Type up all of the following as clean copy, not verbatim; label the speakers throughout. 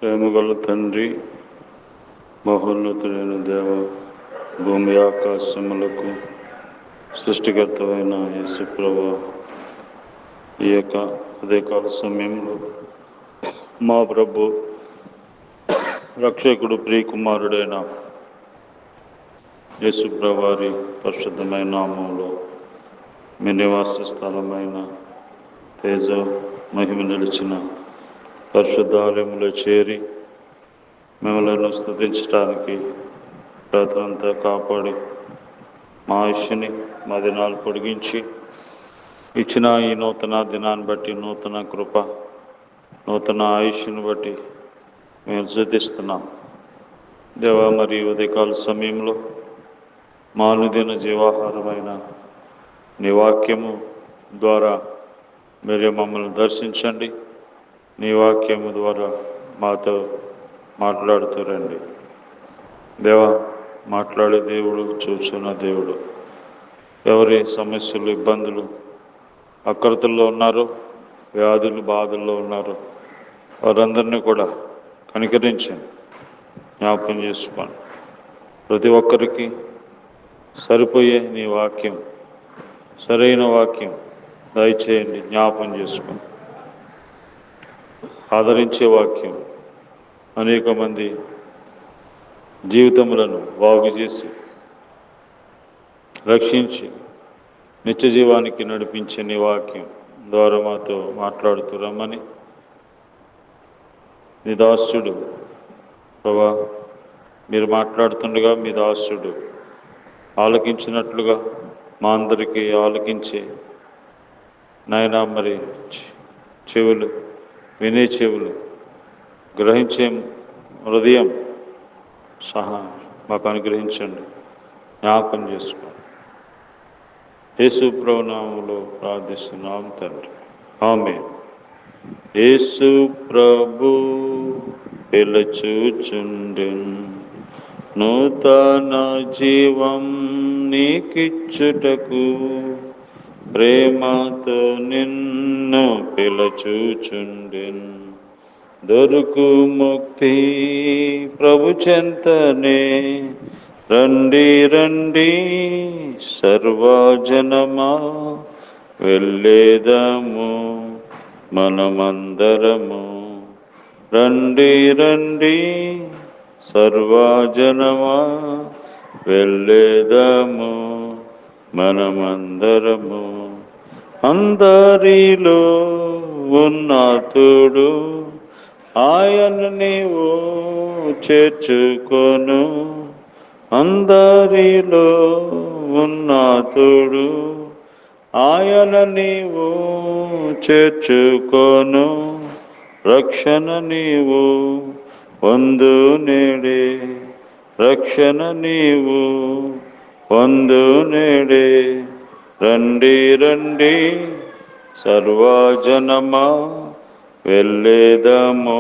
Speaker 1: ప్రేమగల తండ్రి, మహోన్నతుడైన దేవ, భూమి ఆకాశములకు సృష్టికర్తమైన యేసు ప్రభువా, ఈ యొక్క ఉదయకాల సమయంలో మా ప్రభు రక్షకుడు ప్రియకుమారుడైన యేసు ప్రభు వారి పరిశుద్ధమైన నామంలో మీ నివాస స్థలమైన తేజ మహిమ నిలిచిన పరిశుద్ధాలయంలో చేరి మిమ్మల్ని స్తుతించడానికి రాత్రంతా కాపాడి మా ఆయుష్ని మా దినాలు పొడిగించి ఇచ్చిన ఈ నూతన దినాన్ని బట్టి, నూతన కృప, నూతన ఆయుష్ని బట్టి మేము స్తుతిస్తున్నాం దేవా. మరి ఉదయకాల సమయంలో మా అనుదిన జీవాహారమైన నీ వాక్యము ద్వారా మీరే మమ్మల్ని దర్శించండి. నీ వాక్యము ద్వారా మాతో మాట్లాడుతూ రండి దేవా. మాట్లాడే దేవుడు, చూచున్న దేవుడు. ఎవరి సమస్యలు, ఇబ్బందులు, అక్రతల్లో ఉన్నారో, వ్యాధులు, బాధల్లో ఉన్నారో వారందరినీ కూడా కనికరించండి, జ్ఞాపకం చేసుకోండి. ప్రతి ఒక్కరికి సరిపోయే నీ వాక్యం, సరైన వాక్యం దయచేయండి, జ్ఞాపకం చేసుకోండి. ఆదరించే వాక్యం అనేక మంది జీవితములను బాగు చేసి రక్షించి నిత్య జీవానికి నడిపించే నీ వాక్యం ద్వారా మాతో మాట్లాడుతూ రమ్మని నీ దాసుడు ప్రభా, మీరు మాట్లాడుతుండగా మీ దాసుడు ఆలకించినట్లుగా మా అందరికీ ఆలకించే నాయనా, మరి చెవులు, వినే చెవులు, గ్రహించే హృదయం సహా మాకు అనుగ్రహించండి, జ్ఞాపకం చేసుకోండి. యేసు ప్రభు నామములో ప్రార్థిస్తున్నాం తండ్రి, ఆమేన్. యేసు ప్రభు పిలుచుచుండెన్, నూతన జీవం నీకిచ్చుటకు, ప్రేమతో నిన్ను పిలుచుచుండెన్. దొరుకు ముక్తి ప్రభు చెంతనే, రండి రండి సర్వజనమా, వెళ్ళేదము మనమందరము. రండి రండి సర్వజనమా, వెళ్ళేదము మనమందరము. అందరిలో ఉన్నతుడు ఆయన నీవు చేర్చుకొను, అందరిలో ఉన్నతుడు ఆయన నీవు చేర్చుకొను. రక్షణ నీవు పొందు నేడే, రక్షణ నీవు పొందు నేడే. రండి రండి సర్వజనమా, వెళ్ళేదము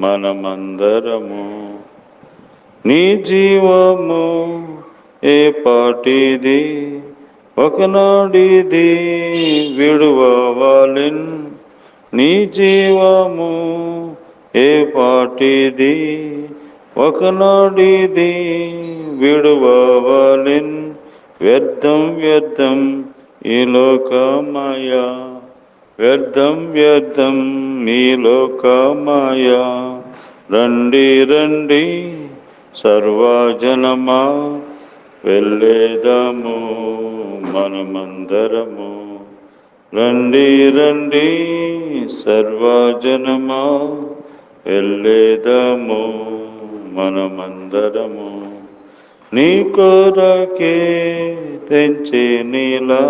Speaker 1: మనమందరము. నీ జీవము ఏ పాటిది, ఒకనాడిది విడువవలెన్. నీ జీవము ఏ పాటిది, ఒకనాడిది విడువవలెన్. వ్యర్థం వ్యర్థం ఈ లోకమాయా, వ్యర్థం వ్యర్థం ఈ లోకమాయా. రండి రండి సర్వజనమా, వెళ్ళేదము మనమందరము. రండి రండి సర్వజనమా, వెళ్ళేదము మనమందరము. నీ కొరకే తెంచే నీలా,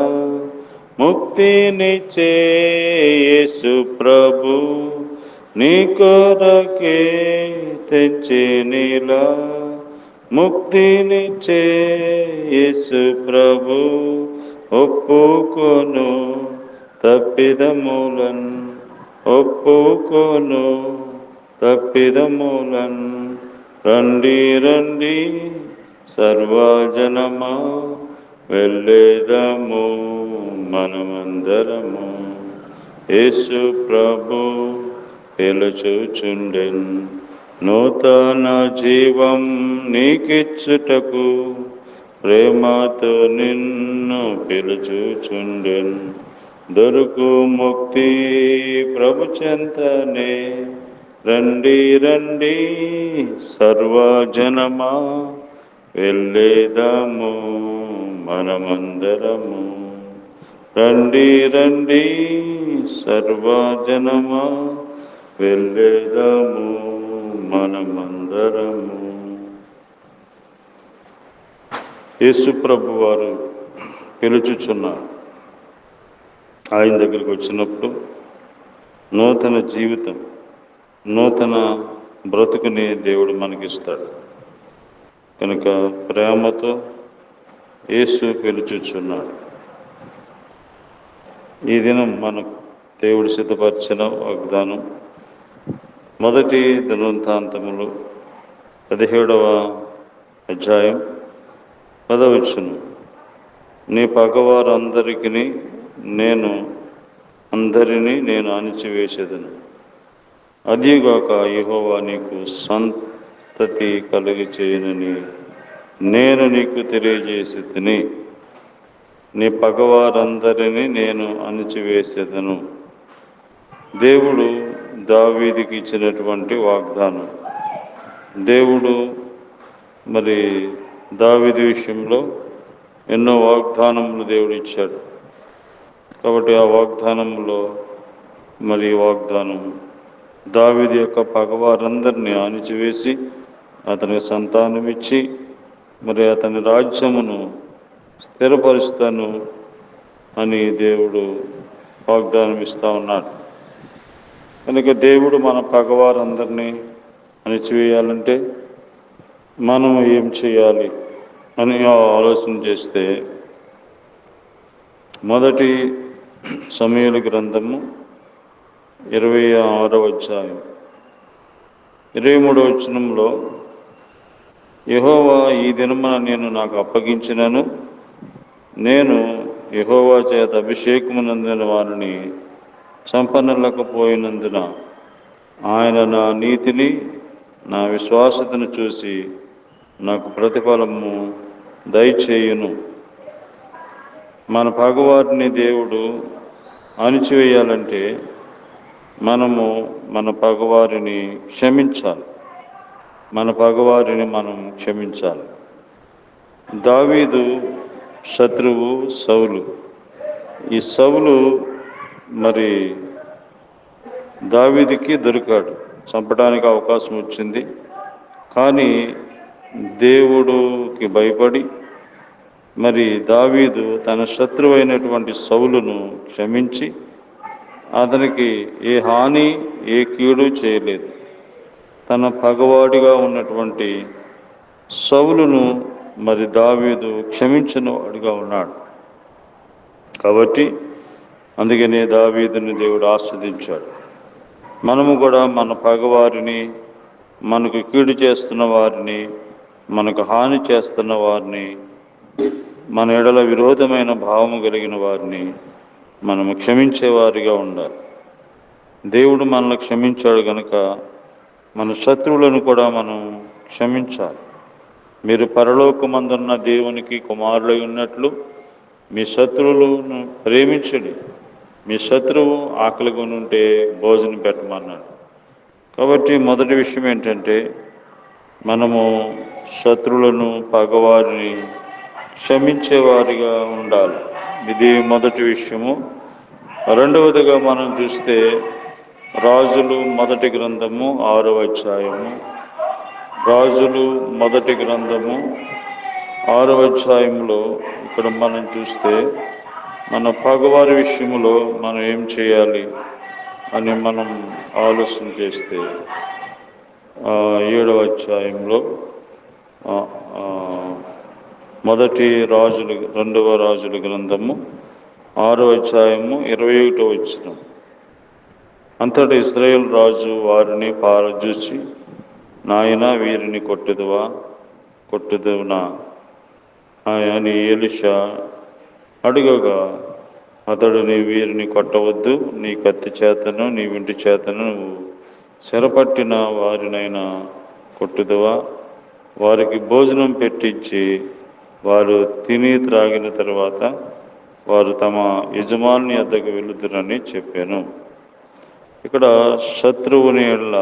Speaker 1: ముక్తినిచ్చే యేసు ప్రభు. నీ కొరకే తెంచే నీలా, ముక్తినిచ్చే యేసు ప్రభు. ఒప్పుకొను తప్పిదములన్, ఒప్పుకొను తప్పిదములన్. రండి రండి సర్వజనమా, వెళ్ళేదము మనమందరము. యేసు ప్రభు పిలుచుచుండెన్. నూతన జీవం నీకిచ్చుటకు ప్రేమతో నిన్ను పిలుచుచుండెన్. దొరుకు ముక్తి ప్రభు చెంతనే, రండి రండి సర్వజనమా, వెళ్ళేదాము మనమందరము. రండి రండి సర్వజనమా, వెళ్ళేదాము మనమందరము. యేసు ప్రభు వారు పిలుచుచున్నారు. ఆయన దగ్గరికి వచ్చినప్పుడు నూతన జీవితం, నూతన బ్రతుకుని దేవుడు మనకిస్తాడు. కనుక ప్రేమతో యేసు పిలుచుచున్నాడు. ఈ దినం మనకు దేవుడు సిద్ధపరిచిన వాగ్దానం మొదటి దినవృత్తాంతములు 17వ అధ్యాయం 10వ వచనం. నీ పగవారందరికీ అందరినీ నేను అణిచివేసేదను, అదిగాక యెహోవా నీకు సంతతి కలుగ చేయనని నేను నీకు తెలియజేసి తిని. నీ పగవారందరినీ నేను అణిచివేసేదను. దేవుడు దావీదుకి ఇచ్చినటువంటి వాగ్దానం. దేవుడు దావీదు విషయంలో ఎన్నో వాగ్దానములు దేవుడు ఇచ్చాడు. కాబట్టి ఆ వాగ్దానంలో వాగ్దానం దావీదు యొక్క పగవారందరినీ అణిచివేసి అతనికి సంతానం ఇచ్చి అతని రాజ్యమును స్థిరపరుస్తాను అని దేవుడు వాగ్దానం ఇస్తూ ఉన్నాడు. కనుక దేవుడు మన పగవారందరినీ అణిచివేయాలంటే మనం ఏం చేయాలి అని ఆలోచన చేస్తే, మొదటి సమూయేలు గ్రంథము 26వ అధ్యాయం 23వ వచనంలో, యెహోవా ఈ దినమున నేను నాకు అప్పగించినను, నేను యెహోవా చేత అభిషేకమునందిన వారిని చంపనలేకపోయినందున ఆయన నా నీతిని నా విశ్వాసతను చూసి నాకు ప్రతిఫలము దయచేయును. మన పగవారిని దేవుడు అణిచివేయాలంటే మనము మన పగవారిని క్షమించాలి. మన పగవారిని మనం క్షమించాలి. దావీదు శత్రువు సౌలు. ఈ సౌలు దావీదుకి దొరికాడు, చంపడానికి అవకాశం వచ్చింది. కానీ దేవుడికి భయపడి దావీదు తన శత్రువు అయినటువంటి సౌలును క్షమించి అతనికి ఏ హాని ఏ కీడు చేయలేదు. తన పగవాడిగా ఉన్నటువంటి సౌలును దావీదు క్షమించిన వాడిగా ఉన్నాడు. కాబట్టి అందుకనే దావీదుని దేవుడు ఆస్వాదించాడు. మనము కూడా మన పగవారిని, మనకు కీడు చేస్తున్న వారిని, మనకు హాని చేస్తున్న వారిని, మన ఎడల విరోధమైన భావము కలిగిన వారిని మనము క్షమించేవారిగా ఉండాలి. దేవుడు మనల్ని క్షమించాడు కనుక మన శత్రువులను కూడా మనం క్షమించాలి. మీరు పరలోకమందున్న దేవునికి కుమారులై ఉన్నట్లు మీ శత్రువులను ప్రేమించండి. మీ శత్రువు ఆకలిగా ఉంటే భోజనం పెట్టమన్నాడు. కాబట్టి మొదటి విషయం ఏంటంటే మనము శత్రువులను, పగవారిని క్షమించేవారిగా ఉండాలి. ఇది మొదటి విషయము. రెండవదిగా మనం చూస్తే రాజులు మొదటి గ్రంథము 6వ అధ్యాయము, రాజులు మొదటి గ్రంథము 6వ అధ్యాయంలో ఇక్కడ మనం చూస్తే మన పగవారి విషయంలో మనం ఏం చేయాలి అని మనం ఆలోచన చేస్తే 7వ అధ్యాయంలో రెండవ రాజుల గ్రంథము 6వ అధ్యాయము 21వ వచనం. అంతటా ఇశ్రాయేలు రాజు వారిని పారజూచి, నాయనా వీరిని కొట్టుదునా అని ఎలీషా అడుగగా, అతడు నీ వీరిని కొట్టవద్దు, నీ కత్తి చేతను నీ వింటి చేతను నువ్వు చెరపట్టిన వారినైనా కొట్టుదువా? వారికి భోజనం పెట్టించి వారు తిని త్రాగిన తర్వాత వారు తమ యజమాని వద్దకు వెళుదురని చెప్పాను. ఇక్కడ శత్రువుని ఎడల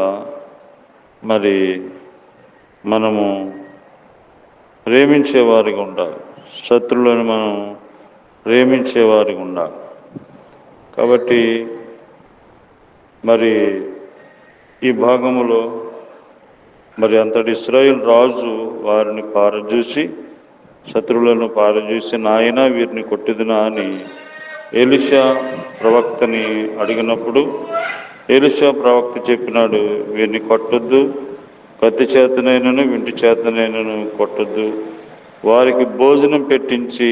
Speaker 1: మరి మనము ప్రేమించేవారిగా ఉండాలి. శత్రువులను మనం ప్రేమించేవారిగా ఉండాలి. కాబట్టి మరి ఈ భాగములో మరి అంతటి ఇశ్రాయేలు రాజు వారిని పారజూసి, శత్రువులను పారజూసి, నాయన వీరిని కొట్టిదునా అని ఎలీషా ప్రవక్తని అడిగినప్పుడు ఎలీషా ప్రవక్త చెప్పినాడు, వీరిని కొట్టొద్దు, కత్తి చేతనైనను వింటి చేతనైనను కొట్టొద్దు, వారికి భోజనం పెట్టించి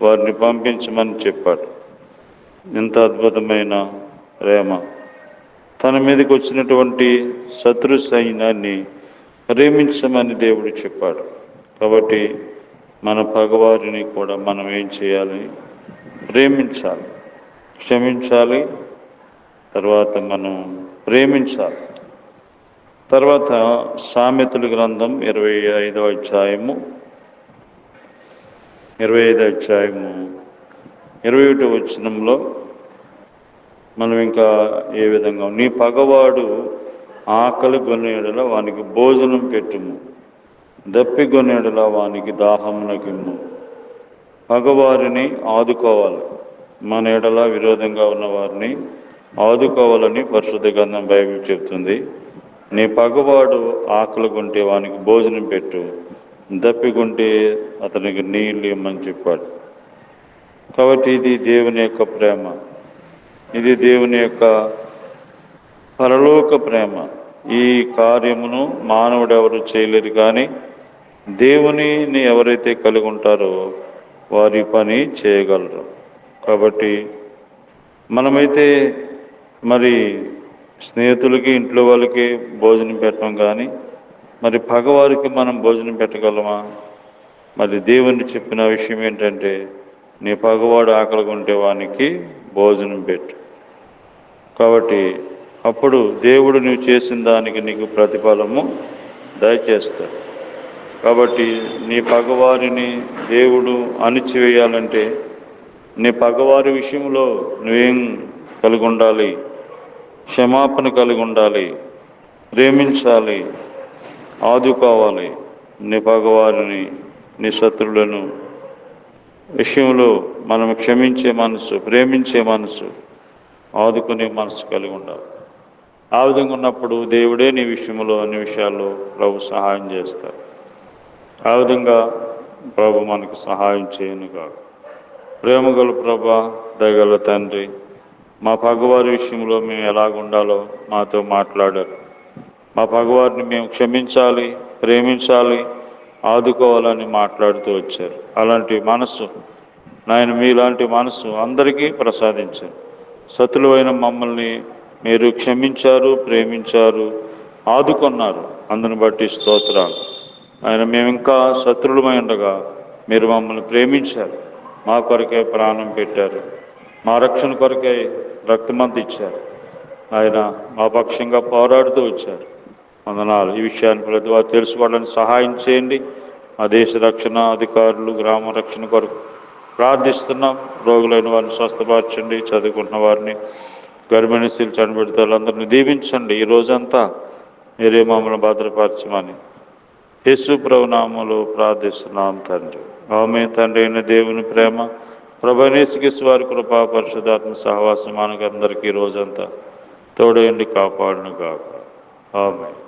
Speaker 1: వారిని పంపించమని చెప్పాడు. ఎంత అద్భుతమైన ప్రేమ! తన మీదకి వచ్చినటువంటి శత్రు సైన్యాన్ని ప్రేమించమని దేవుడు చెప్పాడు. కాబట్టి మన పగవారిని కూడా మనం ఏం చేయాలి? ప్రేమించాలి, క్షమించాలి, తర్వాత మనం ప్రేమించాలి. తర్వాత సామెతల గ్రంథం 25వ అధ్యాయము 21వ వచనంలో మనం ఇంకా ఏ విధంగా, నీ పగవాడు ఆకలి గొనేడల వానికి భోజనం పెట్టుము, దప్పిగొనేడల వానికి దాహమునకిమ్ము. పగవారిని ఆదుకోవాలి, మన ఎడల విరోధంగా ఉన్న వారిని ఆదుకోవాలని పరిశుద్ధ గ్రంథం బైబిల్ చెప్తుంది. నీ పగవాడు ఆకలి కొంటే వానికి భోజనం పెట్టు, దప్పికొంటే అతనికి నీళ్ళు ఇమ్మని చెప్పాడు. కాబట్టి ఇది దేవుని యొక్క ప్రేమ, ఇది దేవుని యొక్క పరలోక ప్రేమ. ఈ కార్యమును మానవుడు ఎవరు చేయలేరు, కానీ దేవునిని ఎవరైతే కలిగి ఉంటారో వారి పని చేయగలరు. కాబట్టి మనమైతే మరి స్నేహితులకి, ఇంట్లో వాళ్ళకి భోజనం పెట్టడం, కానీ మరి పగవారికి మనం భోజనం పెట్టగలమా? మరి దేవుని చెప్పిన విషయం ఏంటంటే, నీ పగవాడు ఆకలిగా ఉంటే వానికి భోజనం పెట్టు. కాబట్టి అప్పుడు దేవుడు నువ్వు చేసిన దానికి నీకు ప్రతిఫలము దయచేస్తాడు. కాబట్టి నీ పగవారిని దేవుడు అణిచివేయాలంటే నీ పగవారి విషయంలో నువ్వేం కలిగి ఉండాలి? క్షమాపణ కలిగి ఉండాలి, ప్రేమించాలి, ఆదుకోవాలి. నీ పగవారిని, నీ శత్రువులను విషయంలో మనం క్షమించే మనసు, ప్రేమించే మనసు, ఆదుకునే మనసు కలిగి ఉండాలి. ఆ విధంగా ఉన్నప్పుడు దేవుడే నీ విషయంలో అన్ని విషయాల్లో ప్రభు సహాయం చేస్తారు. ఆ విధంగా ప్రభు మనకు సహాయం చేయనుగా. ప్రేమగల ప్రభా, దయగల తండ్రి, మా పగవారి విషయంలో మేము ఎలాగుండాలో మాతో మాట్లాడారు. మా పగవారిని మేము క్షమించాలి, ప్రేమించాలి, ఆదుకోవాలని మాట్లాడుతూ వచ్చారు. అలాంటి మనసు నాయన, మీలాంటి మనసు అందరికీ ప్రసాదించారు. శత్రువైన మమ్మల్ని మీరు క్షమించారు, ప్రేమించారు, ఆదుకున్నారు. అందుని బట్టి స్తోత్రాలు. ఆయన మేము ఇంకా శత్రువులమై ఉండగా మీరు మమ్మల్ని ప్రేమించారు, మా కొరకే ప్రాణం పెట్టారు, మా రక్షణ కొరకే రక్తమంత ఇచ్చారు. ఆయన మా పక్షంగా పోరాడుతూ వచ్చారు. వందనాలు. ఈ విషయాన్ని ప్రతి వారు తెలుసుకోవడానికి సహాయం చేయండి. మా దేశ రక్షణ అధికారులు, గ్రామ రక్షణ కొరకు ప్రార్థిస్తున్నాం. రోగులైన వారిని స్వస్థపరచండి, చదువుకుంటున్న వారిని, గర్భిణీ స్త్రీలు, చనిపెడితే వాళ్ళందరినీ దీవించండి. ఈ రోజంతా మీరే మమ్మల్ని భద్రపరచమని యేసు ప్రభు నామములో ప్రార్థిస్తున్నాం తండ్రి. ఆమేన్. తండ్రి అయిన దేవుని ప్రేమ, ప్రభు యేసుక్రీస్తు వారి కృప, పరిశుద్ధాత్మ సహవాసం మనకు అందరికీ రోజంతా తోడేండి కాపాడును గాక. ఆమేన్.